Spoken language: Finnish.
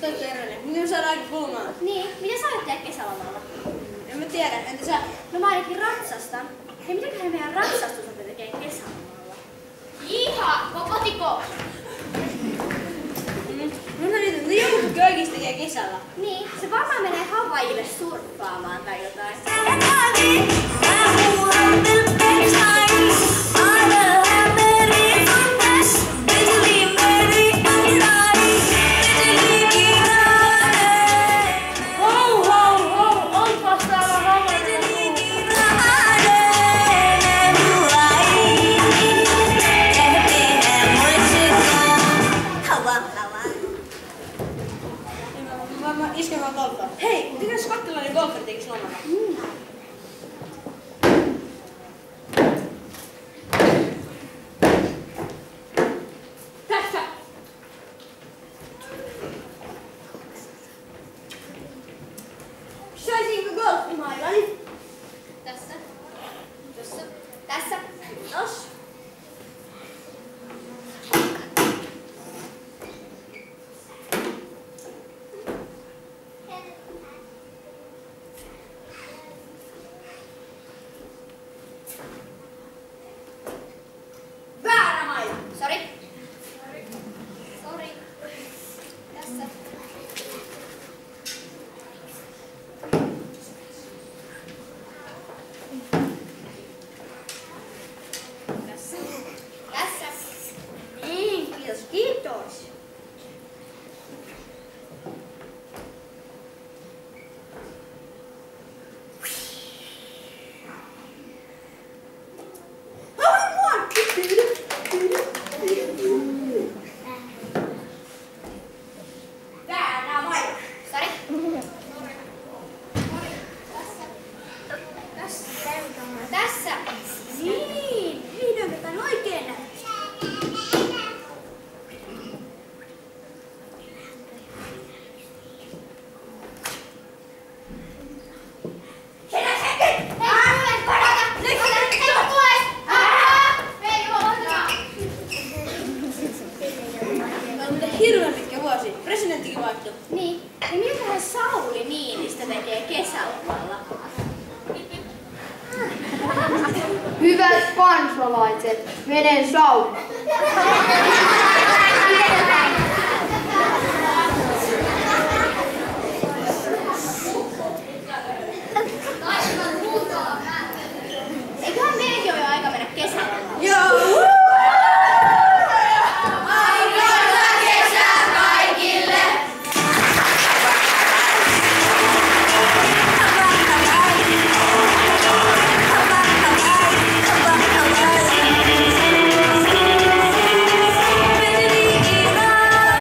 Terveinen. Miten me saadaan aika kulumaan? Niin, mitä sä olet tehdä kesälomalla? En mä tiedä, entä sä? No mä ainakin ratsastan. Hei, mitäköhän meidän ratsastusoppi tekee kesälomalla? Jiha, kotiko! No niin, joku oikeesti tekee kesällä. Niin, se varmaan menee Havaijille surffaamaan tai jotain. Hei, pitäis kattilainen golferi tekis lomalla? Tässä! Saisinko golfimailani? Tässä. Tuossa. Tässä. Tos. Sori. Sori. Tässä. Tässä. Tässä. Niin, kiitos, kiitos. Tässä. Niin, vihdoin jotain oikein näkyy. Hirveän pitkä vuosi. Presidenttikin vaihtui. Niin, ja miltähän Sauli Niinistö tekee kesälomalla? Hyvät kansalaiset, menen saunaan.